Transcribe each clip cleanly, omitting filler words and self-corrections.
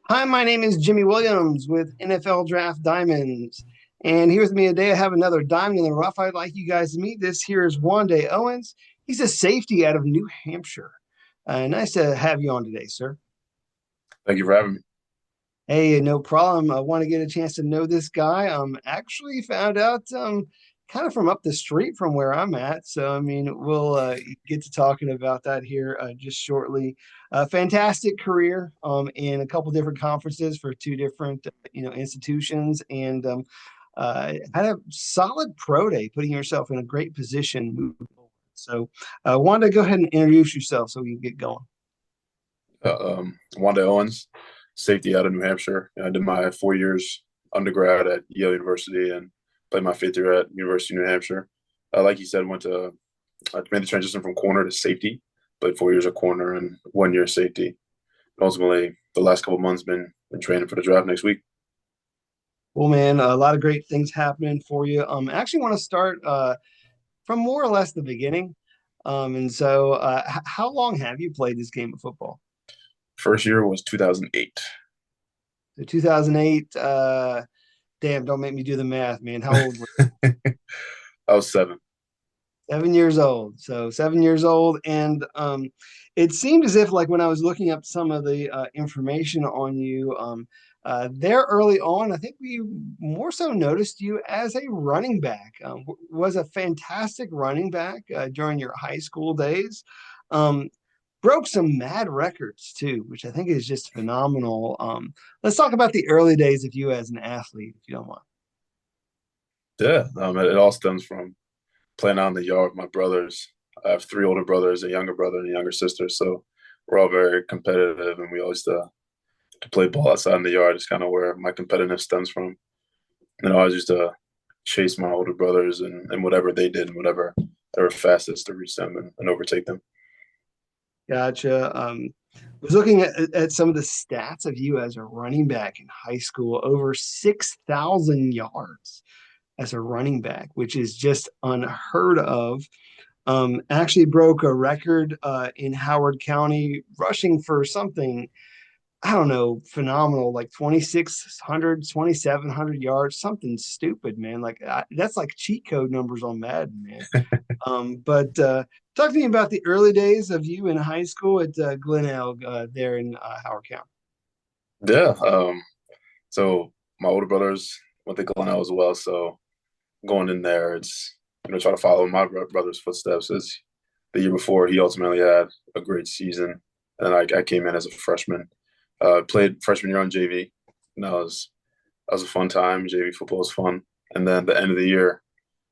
Hi, my name is Jimmy Williams with NFL Draft Diamonds. And here with me today, I have another diamond in the rough. I'd like you guys to meet. This here is Wande Owens. He's a safety out of New Hampshire. Nice to have you on today, sir. Thank you for having me. Hey, no problem. I want to get a chance to know this guy. Actually found out kind of from up the street from where I'm at. So, I mean, we'll get to talking about that here just shortly. Fantastic career in a couple different conferences for two different institutions, and had a solid pro day, putting yourself in a great position moving forward. So, want to go ahead and introduce yourself so we can get going. Wande Owens, safety out of New Hampshire. I did my 4 years undergrad at Yale University and played my fifth year at University of New Hampshire. Like you said, I made the transition from corner to safety. Played 4 years at corner and 1 year safety. And ultimately, the last couple of months been training for the draft next week. Well, man, a lot of great things happening for you. I actually want to start from more or less the beginning. How long have you played this game of football? First year was 2008. So 2008. Damn, don't make me do the math, man. How old were I was seven. you? 7 years old. So 7 years old, and it seemed as if, like, when I was looking up some of the information on you, there early on, I think we more so noticed you as a running back. Was a fantastic running back during your high school days. Um, Broke some mad records too, which I think is just phenomenal. Let's talk about the early days of you as an athlete, if you don't mind. Yeah, it all stems from playing out in the yard with my brothers. I have three older brothers, a younger brother, and a younger sister. So we're all very competitive, and we always to play ball outside in the yard is kind of where my competitiveness stems from. And I always used to chase my older brothers and whatever they did, and whatever they were fastest to reach them and overtake them. Gotcha. Was looking at some of the stats of you as a running back in high school, over 6,000 yards as a running back, which is just unheard of. Actually broke a record in Howard County, rushing for something, I don't know, phenomenal, like 2,600, 2,700 yards, something stupid, man. That's like cheat code numbers on Madden, man. But talk to me about the early days of you in high school at Glen Elg there in Howard County. Yeah. So my older brothers went to Glenelg as well. So going in there, it's try to follow my brother's footsteps. As the year before, he ultimately had a great season, and I came in as a freshman. Played freshman year on JV, and that was a fun time. JV football was fun, and then the end of the year,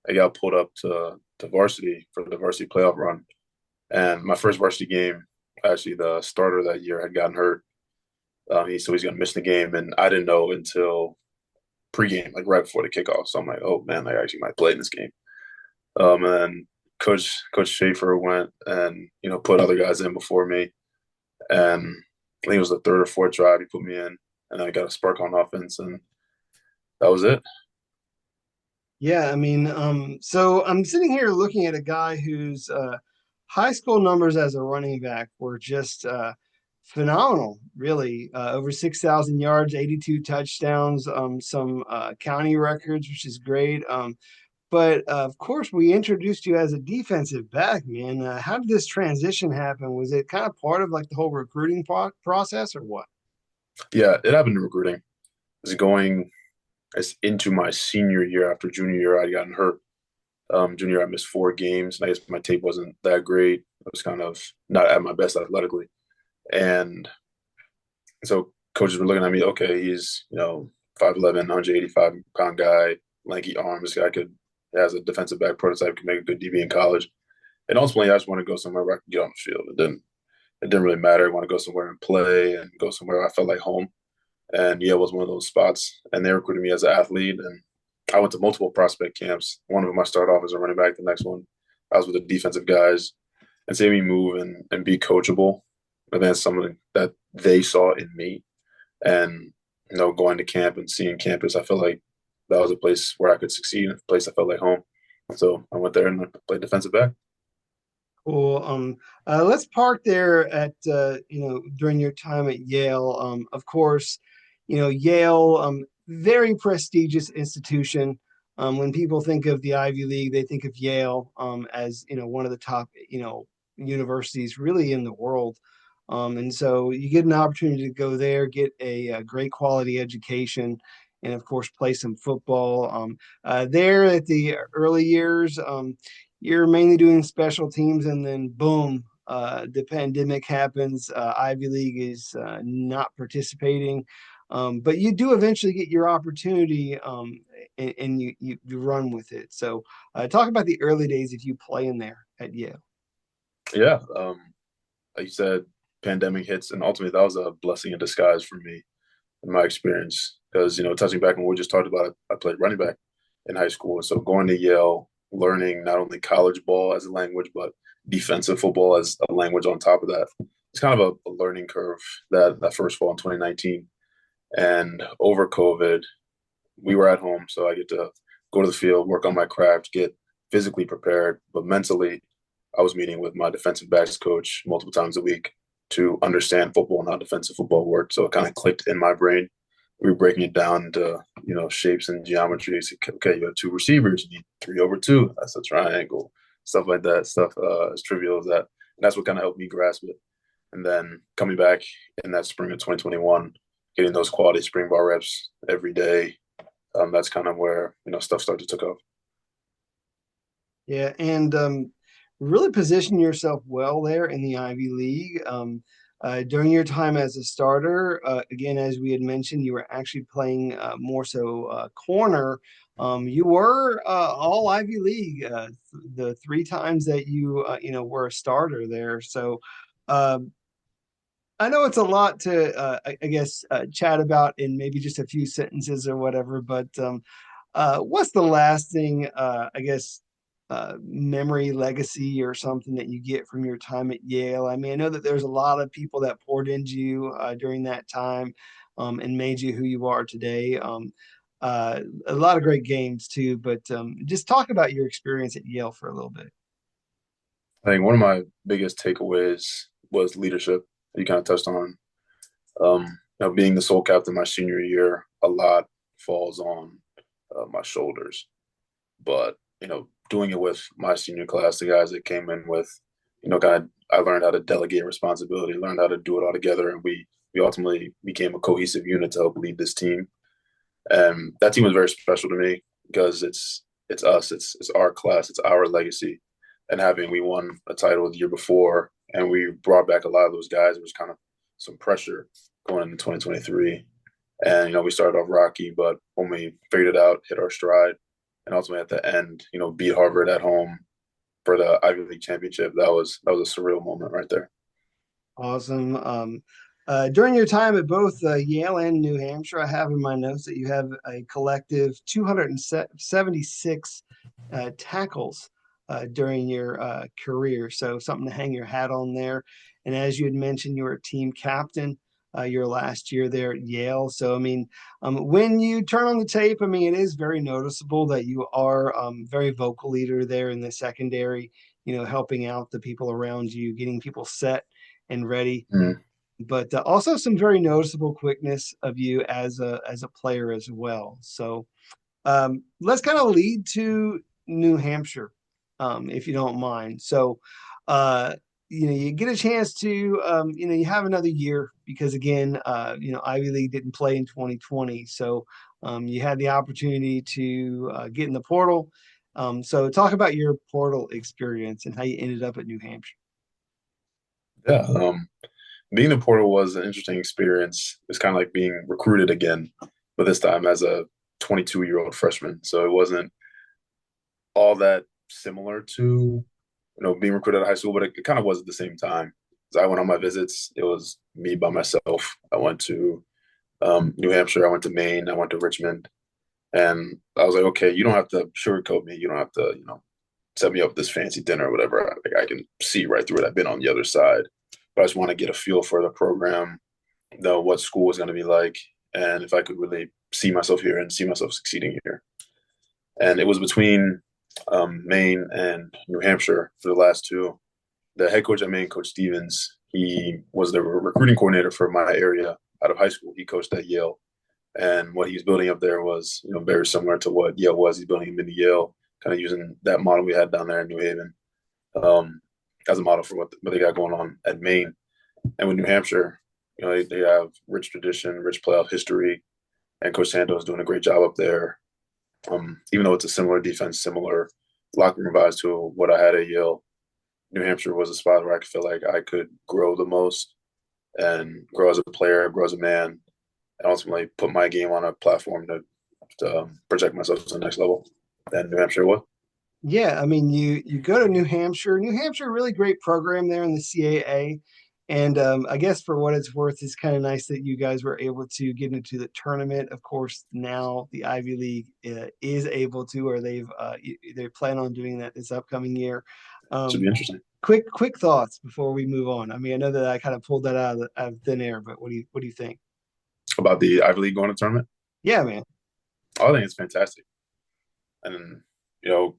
I got pulled up to varsity for the varsity playoff run. And my first varsity game, actually, the starter that year had gotten hurt. So he's gonna miss the game, and I didn't know until pregame, like right before the kickoff. So I'm like, oh man, I actually might play in this game. And then Coach Schaefer went and put other guys in before me, and I think it was the third or fourth drive he put me in, and I got a spark on offense, and that was it. Yeah, I mean, so I'm sitting here looking at a guy whose high school numbers as a running back were just phenomenal, really. Over 6,000 yards, 82 touchdowns, some county records, which is great. But of course, we introduced you as a defensive back, man. How did this transition happen? Was it kind of part of like the whole recruiting process or what? Yeah, it happened in recruiting. It's going as into my senior year after junior year. I'd gotten hurt. Junior year, I missed 4 games, and I guess my tape wasn't that great. I was kind of not at my best athletically, and so coaches were looking at me. Okay, he's 5'11", 185 pound guy, lanky arms. Guy could has a defensive back prototype, could make a good DB in college. And ultimately, I just want to go somewhere where I could get on the field. It didn't really matter. I want to go somewhere and play and go somewhere where I felt like home. And Yale was one of those spots. And they recruited me as an athlete. And I went to multiple prospect camps. One of them I started off as a running back. The next one, I was with the defensive guys. And seeing me move and be coachable, and that's something that they saw in me. And going to camp and seeing campus, I felt like that was a place where I could succeed, a place I felt like home. So I went there and I played defensive back. Cool. Let's park there at during your time at Yale. Of course, Yale, very prestigious institution. When people think of the Ivy League, they think of Yale as one of the top universities really in the world. And so you get an opportunity to go there, get a great quality education, and of course play some football. There at the early years. You're mainly doing special teams, and then boom, the pandemic happens. Ivy League is not participating, but you do eventually get your opportunity, and you run with it. So, talk about the early days if you play in there at Yale. Yeah, like you said, pandemic hits, and ultimately that was a blessing in disguise for me in my experience. Because touching back on what we just talked about, I played running back in high school, and so going to Yale, learning not only college ball as a language, but defensive football as a language on top of that. It's kind of a learning curve that first fall in 2019, and over COVID, we were at home, so I get to go to the field, work on my craft, get physically prepared, but mentally, I was meeting with my defensive backs coach multiple times a week to understand football and how defensive football worked. So it kind of clicked in my brain. We were breaking it down into shapes and geometries. Okay, you have two receivers, you need 3/2. That's a triangle, stuff like that. Stuff as trivial as that. And that's what kind of helped me grasp it. And then coming back in that spring of 2021, getting those quality spring bar reps every day. That's kind of where stuff started to take off. Yeah, and really position yourself well there in the Ivy League. During your time as a starter, again, as we had mentioned, you were actually playing more so corner. You were all Ivy League the three times that you were a starter there. So uh, I know it's a lot to, I guess, chat about in maybe just a few sentences or whatever, but what's the lasting, I guess, memory, legacy, or something that you get from your time at Yale? I mean, I know that there's a lot of people that poured into you during that time and made you who you are today. A lot of great games too, but just talk about your experience at Yale for a little bit. I think one of my biggest takeaways was leadership. You kind of touched on, being the sole captain my senior year. A lot falls on my shoulders, but doing it with my senior class, the guys that came in with, kind of, I learned how to delegate responsibility, learned how to do it all together, and we ultimately became a cohesive unit to help lead this team. And that team was very special to me because it's us, it's our class, it's our legacy. And having we won a title the year before, and we brought back a lot of those guys, there was kind of some pressure going into 2023. And we started off rocky, but when we figured it out, hit our stride, and ultimately at the end, beat Harvard at home for the Ivy League championship. That was a surreal moment right there. Awesome. During your time at both Yale and New Hampshire, I have in my notes that you have a collective 276 tackles during your career. So something to hang your hat on there. And as you had mentioned, you were a team captain your last year there at Yale. So, I mean, when you turn on the tape, I mean, it is very noticeable that you are very vocal leader there in the secondary, helping out the people around you, getting people set and ready, Mm. but also some very noticeable quickness of you as a player as well. So let's kind of lead to New Hampshire, if you don't mind. So uh, you get a chance to you have another year because again, Ivy League didn't play in 2020, so you had the opportunity to get in the portal. So talk about your portal experience and how you ended up at New Hampshire. Yeah, being in Portal was an interesting experience. It's kind of like being recruited again, but this time as a 22-year-old freshman. So it wasn't all that similar to being recruited at high school, but it kind of was at the same time. So I went on my visits. It was me by myself. I went to New Hampshire. I went to Maine. I went to Richmond, and I was like, okay, you don't have to sugarcoat me. You don't have to set me up with this fancy dinner or whatever. I can see right through it. I've been on the other side, but I just want to get a feel for the program, know what school was going to be like, and if I could really see myself here and see myself succeeding here. And it was between Maine and New Hampshire for the last two. the head coach at Maine, Coach Stevens, he was the recruiting coordinator for my area out of high school. He coached at Yale, and what he was building up there was, very similar to what Yale was. He's building him into Yale, kind of using that model we had down there in New Haven, um, as a model for what they got going on at Maine. And with New Hampshire, they have rich tradition, rich playoff history, and Coach Santos is doing a great job up there. Even though it's a similar defense, similar locker room vibes to what I had at Yale, New Hampshire was a spot where I could feel like I could grow the most and grow as a player, grow as a man, and ultimately put my game on a platform to project myself to the next level. And New Hampshire was. Yeah, I mean, you go to New Hampshire. New Hampshire, really great program there in the CAA. And I guess for what it's worth, it's kind of nice that you guys were able to get into the tournament. Of course, now the Ivy League is able to, or they plan on doing that this upcoming year. Should be Um, interesting. quick thoughts before we move on. I mean, I know that I kind of pulled that out of thin air, but what do you think? About the Ivy League going to tournament. Yeah, man. I think it's fantastic. And, you know,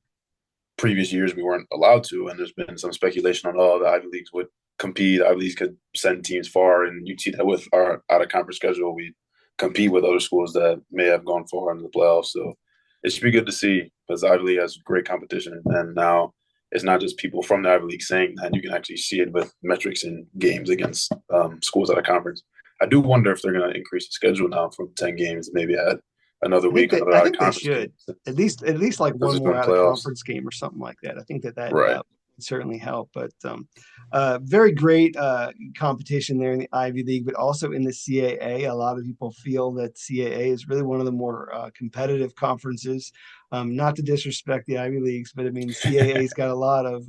previous years we weren't allowed to, and there's been some speculation on, the Ivy Leagues would compete. Ivy Leagues could send teams far, and you'd see that with our out of conference schedule, we compete with other schools that may have gone far into the playoffs. So it should be good to see because Ivy League has great competition, and now it's not just people from the Ivy League saying that. You can actually see it with metrics in games against schools out of conference. I do wonder if they're going to increase the schedule now from 10 games, maybe add another week, another I out of think they conference should game. at least like Because one it's more doing out of playoffs. conference game or something like that. I think that Right. would certainly help. But very great competition there in the Ivy League, but also in the CAA. A lot of people feel that CAA is really one of the more competitive conferences. Not to disrespect the Ivy Leagues, but I mean CAA's got a lot of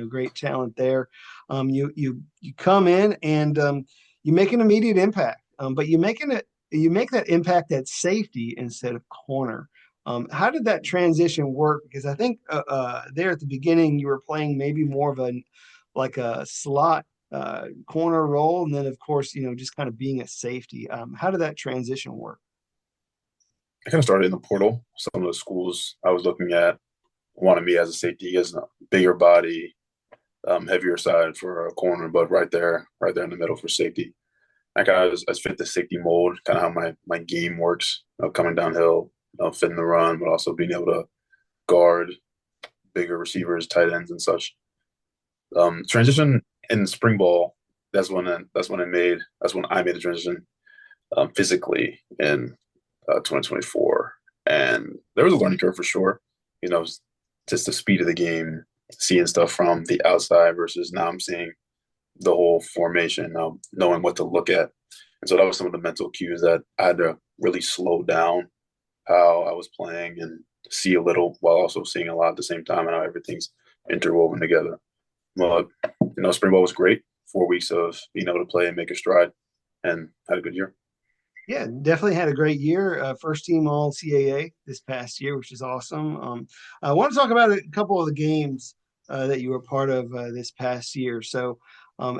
great talent there. You come in and you make an immediate impact, but you make that impact at safety instead of corner. How did that transition work? Because I think there at the beginning you were playing maybe more of a slot corner role, and then of course just kind of being a safety. How did that transition work? I kind of started in the portal. Some of the schools I was looking at wanted me as a safety, as a bigger body, heavier side for a corner, but right there in the middle for safety. I kind of just fit the safety mold, kind of how my game works, coming downhill, fitting the run, but also being able to guard bigger receivers, tight ends, and such. Transition in spring ball. That's when I made the transition physically in 2024, and there was a learning curve for sure. You know, just the speed of the game, seeing stuff from the outside versus now I'm seeing the whole formation, knowing what to look at. And so that was some of the mental cues that I had to really slow down how I was playing and see a little while also seeing a lot at the same time and how everything's interwoven together. Well, spring ball was great. 4 weeks of being able to play and make a stride and had a good year. Yeah, definitely had a great year. First team All-CAA this past year, which is awesome. I want to talk about a couple of the games that you were part of this past year. So,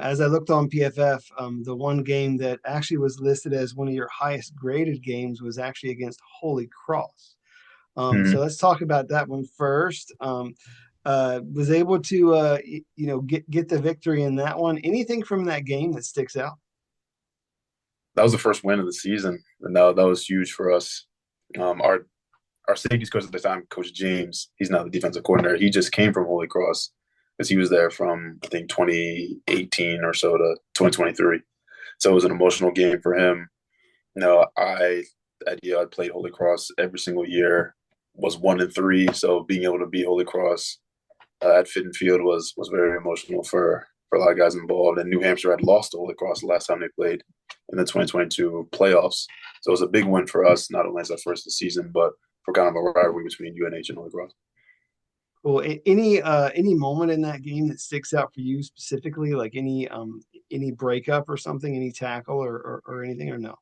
as I looked on PFF, the one game that actually was listed as one of your highest graded games was actually against Holy Cross. So Mm-hmm. let's talk about that one first. Was able to get the victory in that one. Anything from that game that sticks out? That was the first win of the season, and that was huge for us. Our safeties coach at the time, Coach James, he's now the defensive coordinator. He just came from Holy Cross because he was there from I think 2018 or so to 2023. So it was an emotional game for him. I played Holy Cross every single year, was 1-3. So being able to beat Holy Cross at Fitton Field was very emotional for a lot of guys involved. And New Hampshire had lost to Holy Cross the last time they played in the 2022 playoffs. So it was a big win for us, not only as our first of the season, but for kind of a rivalry between UNH and Holy Cross. Cool. Any moment in that game that sticks out for you specifically, like any breakup or something, any tackle or anything or no?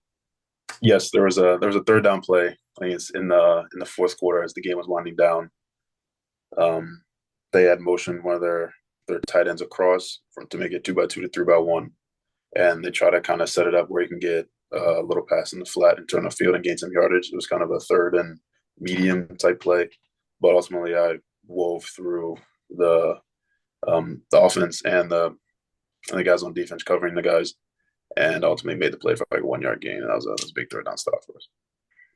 Yes, there was a third down play. I think it's in the fourth quarter as the game was winding down. Um, they had motioned one of their tight ends across to make it 2-by-2 to 3-by-1, and they try to kind of set it up where you can get a little pass in the flat and turn the field and gain some yardage. It was kind of a third and medium type play, but ultimately I wove through the the offense and the guys on defense covering the guys, and ultimately made the play for like a 1 yard gain. And that was a big third down stop for us.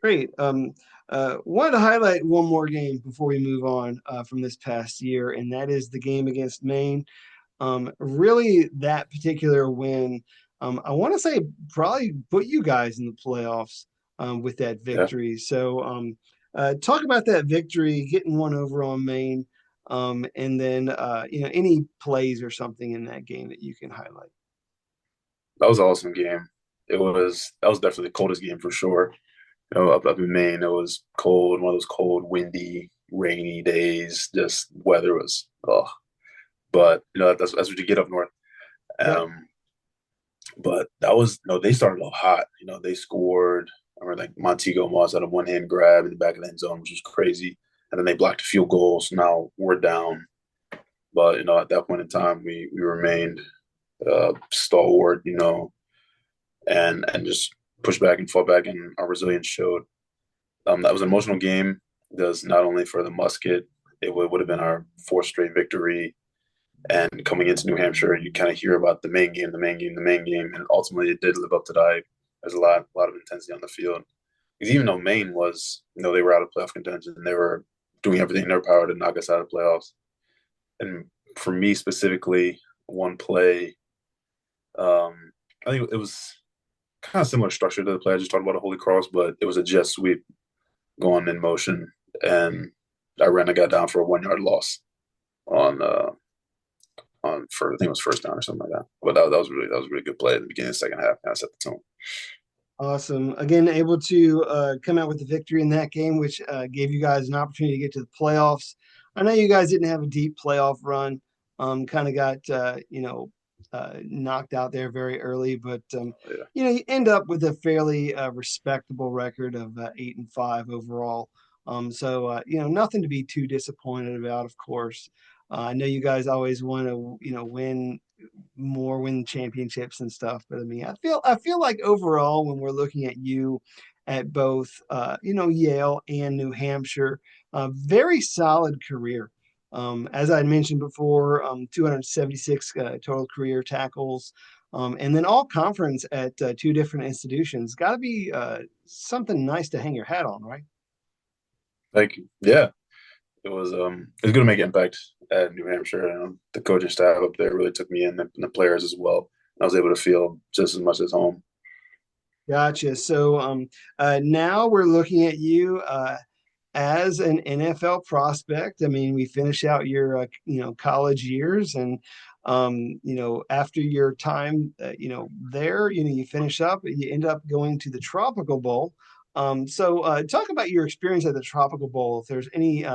Great. Wanted to highlight one more game before we move on from this past year, and that is the game against Maine. Really, that particular win, I want to say probably put you guys in the playoffs with that Yeah, victory. So, talk about that victory, getting one over on Maine, and then any plays or something in that game that you can highlight. that was an awesome game. That was definitely the coldest game for sure. Up in Maine, it was cold, one of those cold, windy, rainy days. Just weather was but that's what you get up north. Yep. Um, but that was they started off hot. They scored. I remember like Montego Moss had a one hand grab in the back of the end zone, which was crazy. And then they blocked a field goal. So now we're down. But at that point in time, we remained stalwart. And just pushed back and fought back, and our resilience showed. That was an emotional game. Does not only for the musket, it would have been our fourth straight victory. And coming into New Hampshire, you kind of hear about the main game, the main game, the main game, and ultimately it did live up to the hype. There's a lot of intensity on the field. Because even though Maine was, they were out of playoff contention, and they were doing everything in their power to knock us out of playoffs. And for me specifically, one play, I think it was kind of similar structure to the play I just talked about, a Holy Cross, but it was a jet sweep going in motion, and I ran a guy down for a 1 yard loss on for I think it was first down or something like that. But that was a really good play at the beginning of the second half. Kind of set the tone. Awesome. Again, able to come out with the victory in that game, which gave you guys an opportunity to get to the playoffs. I know you guys didn't have a deep playoff run, kind of got, knocked out there very early, but, Yeah, you end up with a fairly respectable record of 8-5 overall. Nothing to be too disappointed about, of course. I know you guys always want to, win championships and stuff. But I mean, I feel like overall, when we're looking at you at both, Yale and New Hampshire, very solid career. As I mentioned before, 276 total career tackles, and then all conference at two different institutions. Got to be something nice to hang your hat on, right? like yeah, it was good to make an impact at New Hampshire. The coaching staff up there really took me in, and the players as well. I was able to feel just as much as home. Gotcha. So now we're looking at you as an NFL prospect. I mean, we finish out your college years, and after your time there, you finish up, you end up going to the Tropical Bowl. Talk about your experience at the Tropical Bowl. If there's any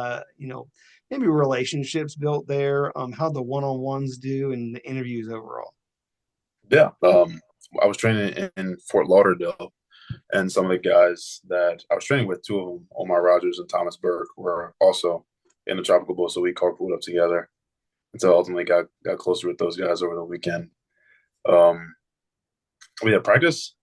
maybe relationships built there, how the one-on-ones do, and the interviews overall. Yeah, I was training in Fort Lauderdale, and some of the guys that I was training with, two of them, Omar Rogers and Thomas Burke, were also in the Tropical Bowl, so we carpooled up together until ultimately got closer with those guys over the weekend. Um, but yeah, practice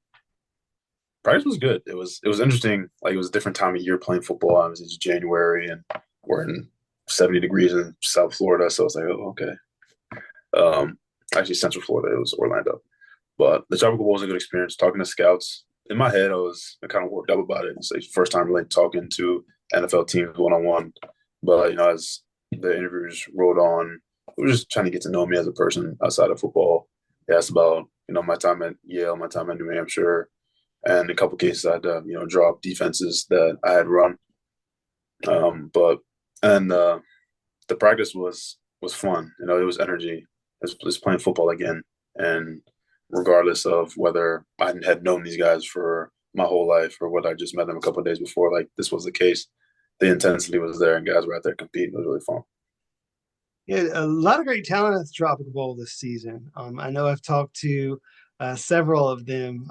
was good. It was interesting. Like it was a different time of year playing football. I was in January, and we're in 70 degrees in South Florida, so I was like, oh, okay. Um, Actually, Central Florida, it was Orlando. But the Tropical Bowl was a good experience. Talking to scouts, in my head, I kind of worked up about it. It's like first time really talking to NFL teams one on one. But as the interviews rolled on, we were just trying to get to know me as a person outside of football. They asked about my time at Yale, my time at New Hampshire, and in a couple cases I had to draw up defenses that I had run. But and The practice was fun. It was energy. It's playing football again, and regardless of whether I had known these guys for my whole life or whether I just met them a couple of days before, like this was the case. The intensity was there, and guys were out there competing. It was really fun. Yeah, a lot of great talent at the Tropical Bowl this season. I know I've talked to several of them,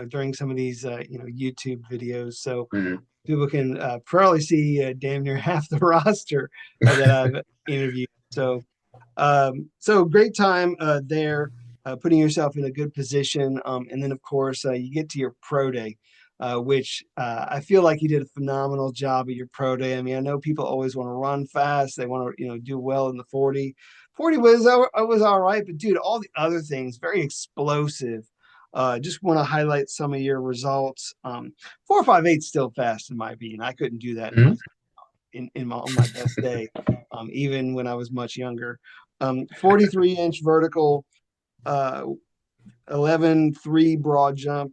during some of these, YouTube videos. So Mm-hmm. people can probably see damn near half the roster that I've interviewed. So great time there, putting yourself in a good position. And then, of course, you get to your pro day. which I feel like you did a phenomenal job at your pro day. I mean, I know people always want to run fast. They want to, do well in the 40. 40 was all right, but dude, all the other things, very explosive. Just want to highlight some of your results. 4.58 still fast in my opinion. I couldn't do that Mhm. on my best day, even when I was much younger. 43-inch vertical, uh, 11.3 broad jump.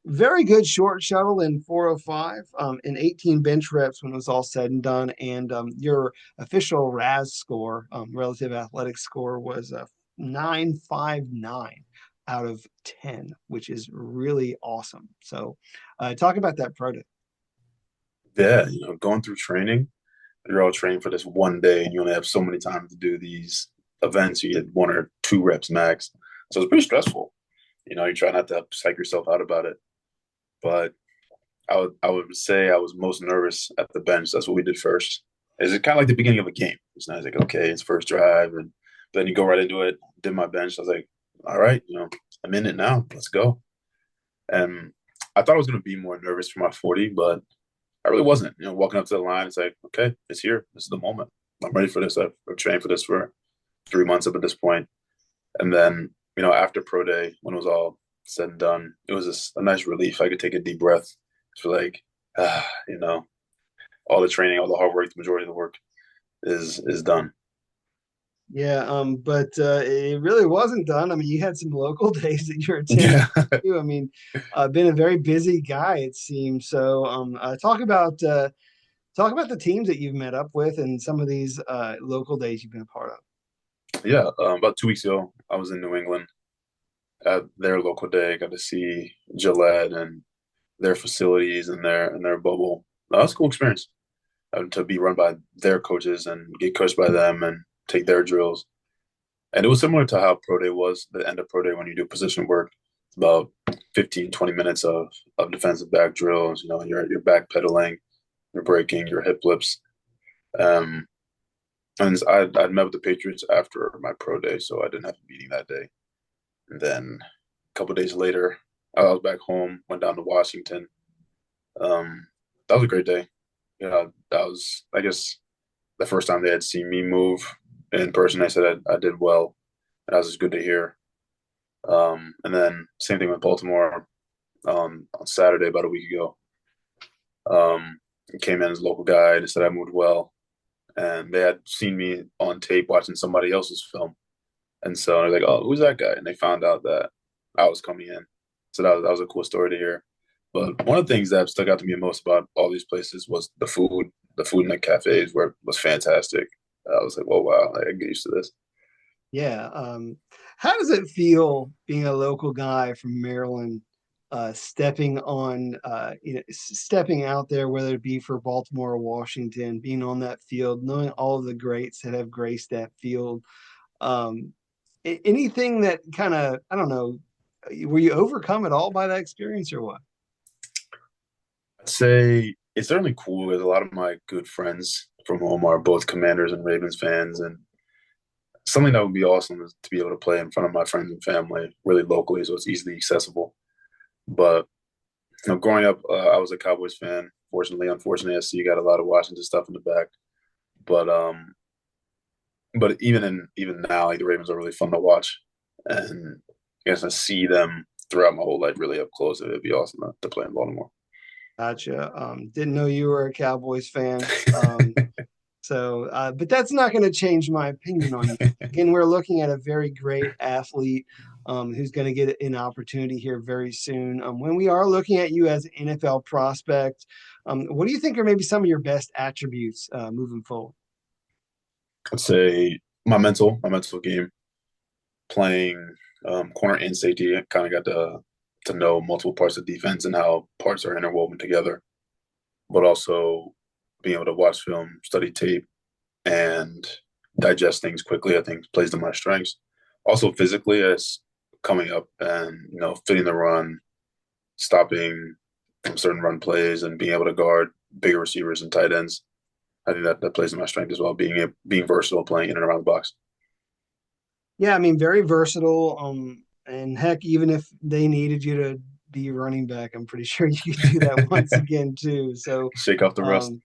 Very good short shuttle in 405, and 18 bench reps when it was all said and done. And your official RAS score, relative athletic score, was a 959 out of 10, which is really awesome. So, talk about that pro day. Yeah, going through training, you're all training for this one day, and you only have so many times to do these events. You get 1 or 2 reps max, so it's pretty stressful. You try not to psych yourself out about it, but I would say I was most nervous at the bench. That's what we did first. Is it kind of like the beginning of a game? It's not like, okay, it's first drive, and then you go right into it. Did my bench. I was like, all right, I'm in it now. Let's go. And I thought I was going to be more nervous for my 40, but I really wasn't. Walking up to the line, it's like, okay, it's here. This is the moment. I'm ready for this. I've trained for this for 3 months up at this point. And then, after pro day, when it was all said and done, it was just a nice relief. I could take a deep breath. It's like, ah, all the training, all the hard work, the majority of the work is done. Yeah, but it really wasn't done. I mean, you had some local days that you're attending Yeah. too. I mean, been a very busy guy, it seems. So, talk about the teams that you've met up with and some of these local days you've been a part of. Yeah. About 2 weeks ago, I was in New England at their local day. Got to see Gillette and their facilities and their bubble. That was a cool experience. To be run by their coaches and get coached by them and take their drills. And it was similar to how pro day was, the end of pro day when you do position work. It's about 15, 20 minutes of defensive back drills. You're backpedaling, you're breaking, your hip flips. Um, and I'd met with the Patriots after my pro day, so I didn't have a meeting that day. And then a couple days later, I was back home, went down to Washington. That was a great day. That was, I guess, the first time they had seen me move in person. They said I did well, and that was just good to hear. And then same thing with Baltimore on Saturday about a week ago. Came in as a local guy and said I moved well, and they had seen me on tape watching somebody else's film, and so they're like, "Oh, who's that guy?" And they found out that I was coming in, so that was a cool story to hear. But one of the things that stuck out to me most about all these places was the food. The food in the cafes was fantastic. I was like, "Whoa, wow! I get used to this." Yeah. How does it feel being a local guy from Maryland, stepping out there, whether it be for Baltimore or Washington, being on that field, knowing all of the greats that have graced that field? Um, Anything that kind of, I don't know, were you overcome at all by that experience or what? I'd say it's certainly cool because a lot of my good friends from home are both Commanders and Ravens fans, and something that would be awesome is to be able to play in front of my friends and family really locally, so it's easily accessible. But growing up, I was a Cowboys fan. Fortunately, unfortunately, I see you got a lot of Washington stuff in the back. But even now, like the Ravens are really fun to watch, and I guess I see them throughout my whole life really up close. It'd be awesome to play in Baltimore. Gotcha. Didn't know you were a Cowboys fan. But that's not going to change my opinion on you. Again, we're looking at a very great athlete who's going to get an opportunity here very soon. When we are looking at you as an NFL prospect, what do you think are maybe some of your best attributes moving forward? I'd say my mental game, playing corner and safety. I kind of got to know multiple parts of defense and how parts are interwoven together, but also being able to watch film, study tape, and digest things quickly. I think plays to my strengths. Also physically, as coming up and fitting the run, stopping certain run plays, and being able to guard bigger receivers and tight ends. I think that plays to my strength as well. Being versatile, playing in and around the box. Yeah, I mean, very versatile. And heck, even if they needed you to be running back, I'm pretty sure you could do that once again too. So, Shake off the rust. um,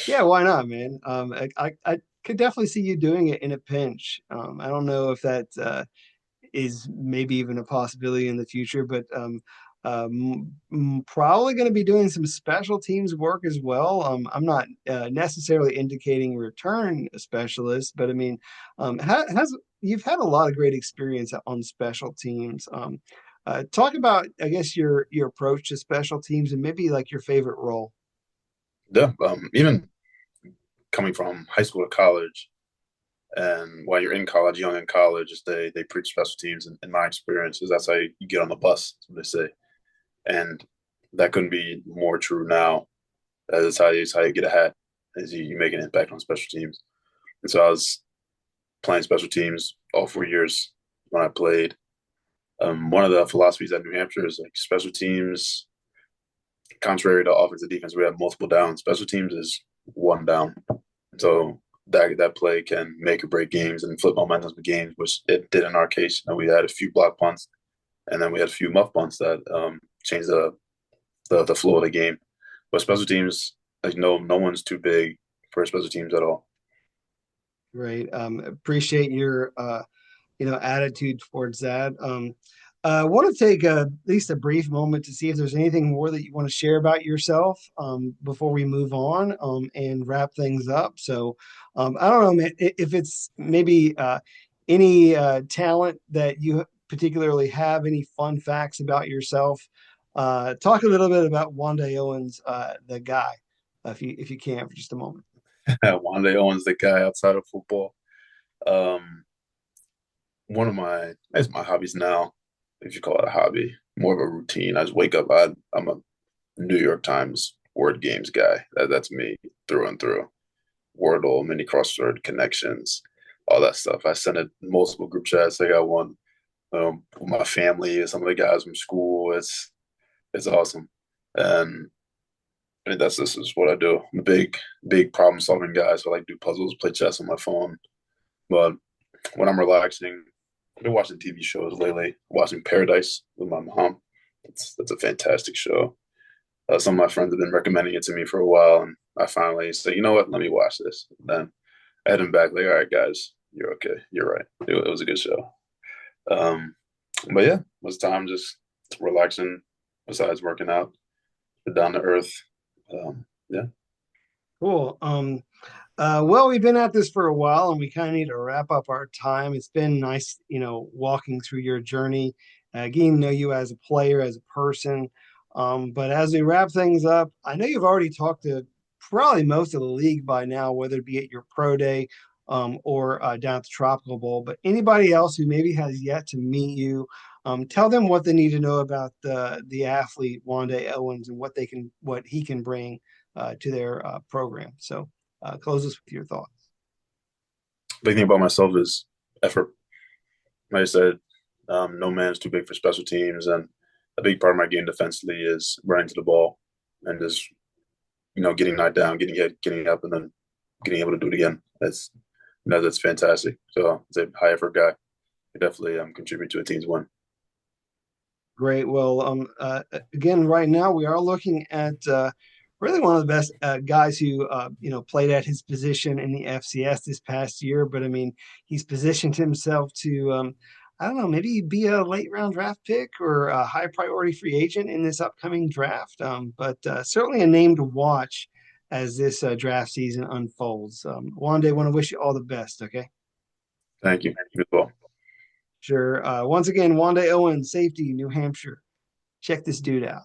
yeah, why not, man? I could definitely see you doing it in a pinch. I don't know if that is maybe even a possibility in the future, but probably going to be doing some special teams work as well. I'm not necessarily indicating return specialist, but I mean, has you've had a lot of great experience on special teams. Talk about, I guess, your approach to special teams and maybe like your favorite role. Yeah. Even coming from high school to college, and while you're in college, young in college, they preach special teams. In my experience, is that's how you get on the bus. That's what they say, and that couldn't be more true now. That's how you get ahead, is you make an impact on special teams. And so I was playing special teams all 4 years when I played. One of the philosophies at New Hampshire is like special teams, contrary to offense and defense, we have multiple downs. Special teams is one down. So that play can make or break games and flip momentum of games, which it did in our case. We had a few block punts, and then we had a few muff punts that changed the flow of the game. But special teams, like no one's too big for special teams at all. Right. Appreciate your attitude towards that. I want to take at least a brief moment to see if there's anything more that you want to share about yourself before we move on and wrap things up. So I don't know, man, if it's maybe any talent that you particularly have, any fun facts about yourself. Talk a little bit about Wande Owens, the guy, if you can for just a moment. Wande Owens, the guy outside of football. Um, One of my hobbies now, if you call it a hobby, more of a routine. I just wake up. I'm a New York Times word games guy. That's me through and through. Wordle, mini crossword connections, all that stuff. I send it in multiple group chats. I got one with my family, some of the guys from school. It's awesome, and I mean that's this is what I do. I'm a big problem solving guy, so I like do puzzles, play chess on my phone. But when I'm relaxing, I've been watching TV shows lately. Watching Paradise with my mom. That's a fantastic show. Some of my friends have been recommending it to me for a while, and I finally said, you know what, let me watch this. And then I had him back like, all right, guys, you're okay. You're right. It was a good show. Um, but yeah, it was time just relaxing besides working out, down to earth. Yeah. Cool. Well, we've been at this for a while and we kind of need to wrap up our time. It's been nice, walking through your journey, getting to know you as a player, as a person. But as we wrap things up, I know you've already talked to probably most of the league by now, whether it be at your pro day or down at the Tropical Bowl. But anybody else who maybe has yet to meet you, tell them what they need to know about the athlete Wande Owens and what he can bring to their program. So close us with your thoughts. Big thing about myself is effort. Like I said, no man's too big for special teams, and a big part of my game defensively is running to the ball and just getting knocked down, getting hit, getting up, and then getting able to do it again. That's fantastic. So it's a high effort guy. He definitely contribute to a team's win. Great. Well, again, right now we are looking at really one of the best guys who played at his position in the FCS this past year. But I mean, he's positioned himself to I don't know, maybe be a late round draft pick or a high priority free agent in this upcoming draft. But certainly a name to watch as this draft season unfolds. Wande, want to wish you all the best. Okay. Thank you. You as well. Sure. Once again, Wande Owens, safety, New Hampshire. Check this dude out.